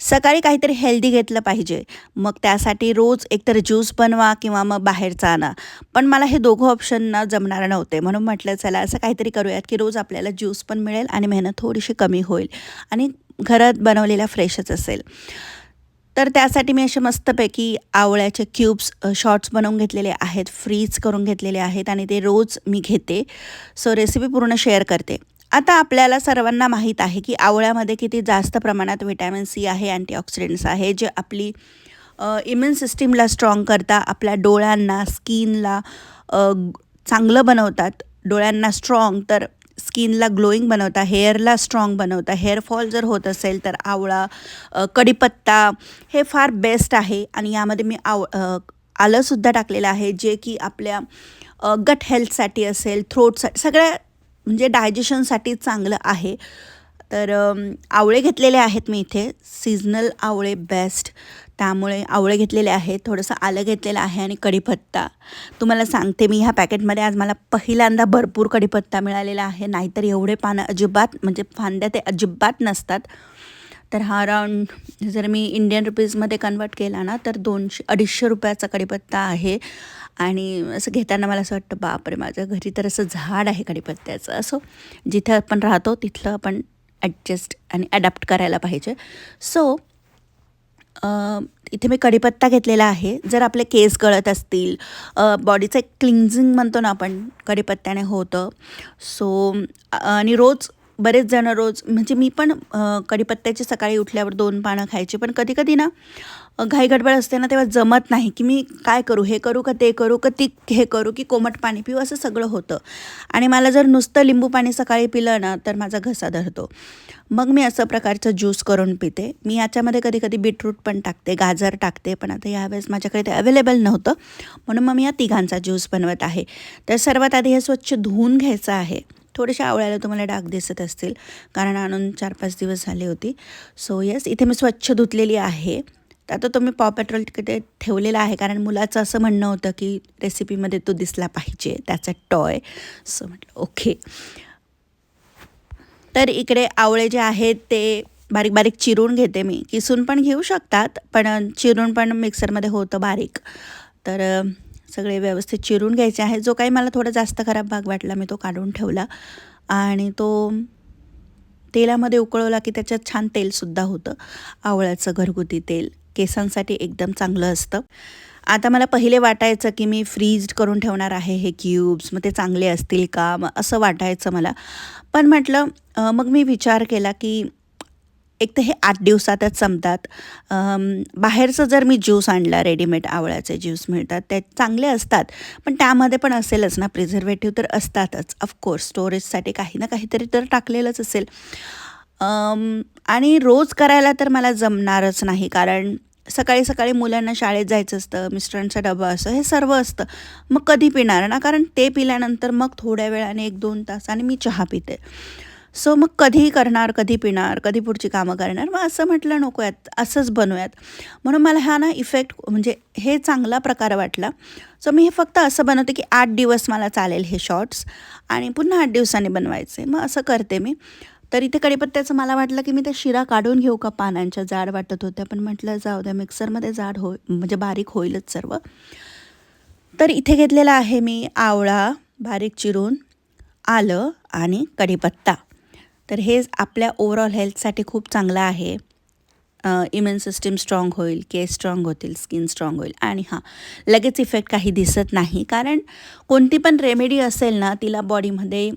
सकाळी काहीतरी हेल्दी घेतलं पाहिजे. मग त्यासाठी रोज एकतर ज्यूस बनवा किंवा मग बाहेरचा आणा. पण मला हे दोघं ऑप्शन ना जमणार नव्हते. म्हणून म्हटलं चला असं काहीतरी करूयात, की रोज आपल्याला ज्यूस पण मिळेल आणि मेहनत थोडीशी कमी होईल आणि घरात बनवलेला फ्रेशच असेल. तर त्यासाठी मी असे मस्तपैकी आवळ्याचे क्यूब्स शॉर्ट्स बनवून घेतलेले आहेत, फ्रीज करून घेतलेले आहेत आणि ते रोज मी घेते. सो रेसिपी पूर्ण शेअर करते. आता आपल्याला सर्वांना माहीत आहे, की आवळ्यामध्ये किती जास्त प्रमाणात व्हिटॅमिन सी आहे, अँटीऑक्सिडंट्स आहे, जे आपली इम्युन सिस्टीमला स्ट्राँग करतात, आपल्या डोळ्यांना, स्किनला चांगलं बनवतात. डोळ्यांना स्ट्राँग तर स्किनला ग्लोईंग बनवता, हेअरला स्ट्राँग बनवता. हेअरफॉल जर होत असेल तर आवळा, कढीपत्ता हे फार बेस्ट आहे आणि यामध्ये मी आलंसुद्धा टाकलेलं आहे, जे की आपल्या गट हेल्थसाठी असेल, थ्रोटसाठी सगळ्या म्हणजे डायजेशनसाठी चांगलं आहे. तर आवळे घेतलेले आहेत मी इथे, सीझनल आवळे बेस्ट. त्यामुळे आवळे घेतलेले आहेत, थोडंसं आलं घेतलेलं आहे आणि कढीपत्ता. तुम्हाला सांगते मी ह्या पॅकेटमध्ये आज मला पहिल्यांदा भरपूर कढीपत्ता मिळालेला आहे, नाहीतर एवढे पानं अजिबात म्हणजे फांद्या ते अजिबात नसतात. तर हा अराउंड जर मी इंडियन रुपीजमध्ये कन्वर्ट केला ना तर 200-250 रुपयाचा कढीपत्ता आहे. आणि असं घेताना मला असं वाटतं बापरे, माझ्या घरी तर असं झाड आहे कढीपत्त्याचं. असो, जिथं आपण राहतो तिथलं आपण ॲडजस्ट आणि अडॅप्ट करायला पाहिजे. सो इथे मी कढीपत्ता घेतलेला आहे. जर आपले केस गळत असतील, बॉडीचं एक क्लिन्झिंग म्हणतो ना आपण, कढीपत्त्याने होतं. सो आणि रोज बरेच जण रोज म्हणजे मी पण कढीपत्त्याची सकाळी उठल्यावर 2 पानं खायची. पण कधी-कधी ना घाई गडबड असते ना, तेव्हा जमत नाही, की मी काय करू, हे करू का ते करू का ती हे करू की कोमट पाणी पिऊ, असं सगळं होतं. आणि मला जर नुसतं लिंबू पाणी सकाळी पिलं ना तर माझा घसा धरतो. मग मी असं प्रकारचं ज्यूस करून पिते. मी याच्यामध्ये कधी-कधी बीटरूट पण टाकते, गाजर टाकते, पण आता यावेळेस माझ्याकडे ते अवेलेबल नव्हतं, म्हणून मग मी या तिघांचा ज्यूस बनवत आहे. तर सर्वात आधी हे स्वच्छ धुवून घ्यायचं आहे. थोडेसे आवळ्याला तुम्हाला डाग दिसत असतील, कारण आणून 4-5 दिवस झाले होते. सो येस, इथे मी स्वच्छ धुतलेली आहे. तर आता तो मी पॉ पेट्रोल तिकडे ठेवलेला आहे, कारण मुलाचं असं म्हणणं होतं की रेसिपीमध्ये तो दिसला पाहिजे, त्याचा टॉय. सो म्हटलं ओके. तर इकडे आवळे जे आहेत ते बारीक बारीक चिरून घेते मी. किसून पण घेऊ शकतात, पण चिरून पण मिक्सरमध्ये होतं बारीक. तर सगळे व्यवस्थित चिरून घ्यायचे आहे. जो काही मला थोडा जास्त खराब भाग वाटला मी तो काढून ठेवला आणि तो तेलामध्ये उकळवला की त्याच्यात छान तेलसुद्धा होतं. आवळ्याचं घरगुती तेल केसांसाठी एकदम चांगलं असतं. आता मला पहिले वाटायचं की मी फ्रीज करून ठेवणार आहे हे क्यूब्स, मग ते चांगले असतील का, मग असं वाटायचं मला. पण म्हटलं मग मी विचार केला की एक तर हे 8 दिवसातच संपतात. बाहेरचं जर मी ज्यूस आणला, रेडीमेड आवळ्याचे ज्यूस मिळतात, ते चांगले असतात, पण त्यामध्ये पण असेलच ना प्रिझर्वेटिव्ह, तर असतातच ऑफकोर्स. स्टोरेजसाठी काही ना काहीतरी तर टाकलेलंच असेल. आणि रोज करायला तर मला जमणारच नाही, कारण सकाळी सकाळी मुलांना शाळेत जायचं असतं, मिस्टरांचा डबा असतं, हे सर्व असतं. मग कधी पिणार ना, कारण ते पिल्यानंतर मग थोड्या वेळाने 1-2 तासाने मी चहा पिते. सो मग कधी करणार, कधी पिणार, कधी पुढची कामं करणार. मग असं म्हटलं नकोयात, असंच बनवूयात. म्हणून मला हा ना इफेक्ट म्हणजे हे चांगला प्रकार वाटला. सो मी हे फक्त असं बनवते की 8 दिवस मला चालेल हे शॉर्ट्स आणि पुन्हा 8 दिवसांनी बनवायचे. मग असं करते मी. तर इथे कढीपत्त्याचं मला वाटलं की मी त्या शिरा काढून घेऊ का, पानांच्या जाड वाटत होत्या, पण म्हटलं जाऊ द्या, मिक्सरमध्ये जाड म्हणजे बारीक होईलच सर्व. तर इथे घेतलेला आहे मी आवळा बारीक चिरून, आलं आणि कढीपत्ता. तर हे आपल्या ओव्हरऑल हेल्थसाठी खूप चांगलं आहे. इम्युन सिस्टीम स्ट्राँग होईल, केस स्ट्राँग होतील, स्किन स्ट्राँग होईल. आणि हां, लगेच इफेक्ट काही दिसत नाही, कारण कोणती पण रेमेडी असेल ना, तिला बॉडीमध्ये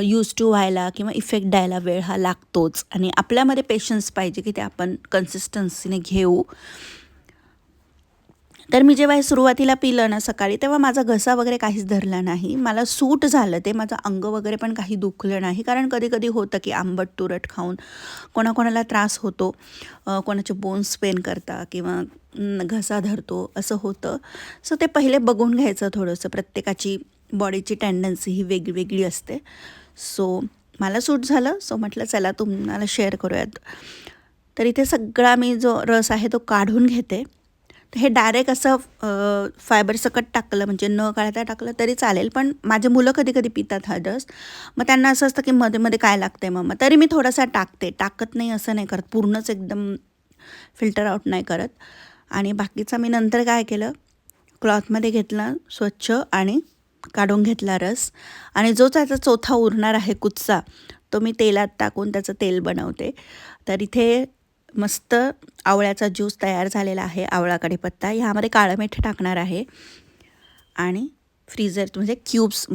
यूज टू व्हायला किंवा इफेक्ट द्यायला वेळ हा लागतोच आणि आपल्यामध्ये पेशन्स पाहिजे की ते आपण कन्सिस्टन्सीने घेऊ. तर मी जेव्हा हे सुरुवातीला पिलं ना सकाळी, तेव्हा माझा घसा वगैरे काहीच धरला नाही. मला सूट झालं ते. माझं अंग वगैरे पण काही दुखलं नाही, कारण कधी-कधी होतं की आंबट तुरट खाऊन कोणाकोणाला त्रास होतो. कोणाचे बोन्स पेन करतात किंवा घसा धरतो, असं होतं. सो ते पहिले बघून घ्यायचं थोडंसं. प्रत्येकाची बॉडीची टेंडन्सी ही वेगवेगळी असते. सो मला सूट झालं. सो म्हटलं चला तुम्हाला शेअर करूयात. तर इथे सगळा मी जो रस आहे तो काढून घेते. तर हे डायरेक्ट असं फायबर सकट टाकलं, म्हणजे न काढता टाकलं तरी चालेल, पण माझे मुलं कधी-कधी पितात हा रस. मग त्यांना असं असतं की मध्ये-मध्ये काय लागतंय मम्मा, तरी मी थोडासा टाकते. टाकत नाही असं नाही करत, पूर्णच एकदम फिल्टर आउट नाही करत. आणि बाकीचा मी नंतर काय केलं, क्लॉथमध्ये घेतला स्वच्छ आणि काढून घेतला रस. आणि जो त्याचा चौथा उरणार आहे कुच्चा, तो मी तेलात टाकून त्याचं तेल बनवते. तर इथे मस्त आवळ्याचा ज्यूस तयार झालेला आहे. आवळा कढीपत्ता, ह्यामध्ये काळं मीठ टाकणार आहे आणि फ्रीजर म्हणजे क्यूब्स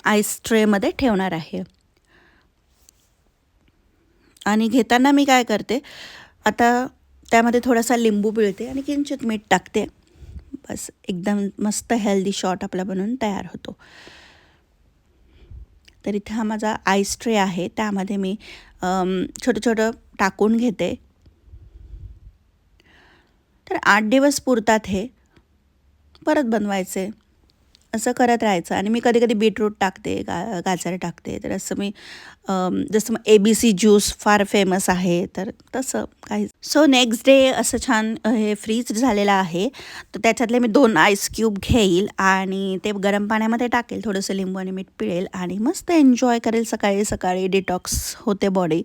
आईस ट्रेमध्ये ठेवणार आहे. आणि घेताना मी काय करते, आता त्यामध्ये थोडासा लिंबू पिळते आणि किंचित मीठ टाकते. बस एकदम मस्त हेल्दी शॉट आपला बनवून तयार होतो. तर इथे हा माझा आईस ट्रे आहे, त्यामध्ये मी छोटं छोटं टाकून घेते. तर 8 दिवस पुरतात हे. परत बनवायचे, असं करत राहायचं. आणि मी कधी कधी बीटरूट टाकते, गाजर टाकते. तर असं मी जसं मग ABC ज्यूस फार फेमस आहे, तर तसं काही. सो नेक्स्ट डे असं छान हे फ्रीज झालेलं आहे. तर त्याच्यातले मी 2 आईस क्यूब घेईल आणि ते गरम पाण्यामध्ये टाकेल, थोडंसं लिंबू आणि मीठ पिळेल आणि मस्त एन्जॉय करेल. सकाळी सकाळी डिटॉक्स होते बॉडी.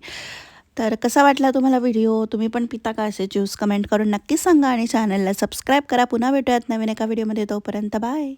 तर कसा वाटला तुम्हाला व्हिडिओ? तुम्ही पण पिता का असे ज्यूस? कमेंट करून नक्की सांगा आणि चॅनलला सबस्क्राईब करा. पुन्हा भेटूयात नवीन एका व्हिडिओमध्ये. तोपर्यंत बाय.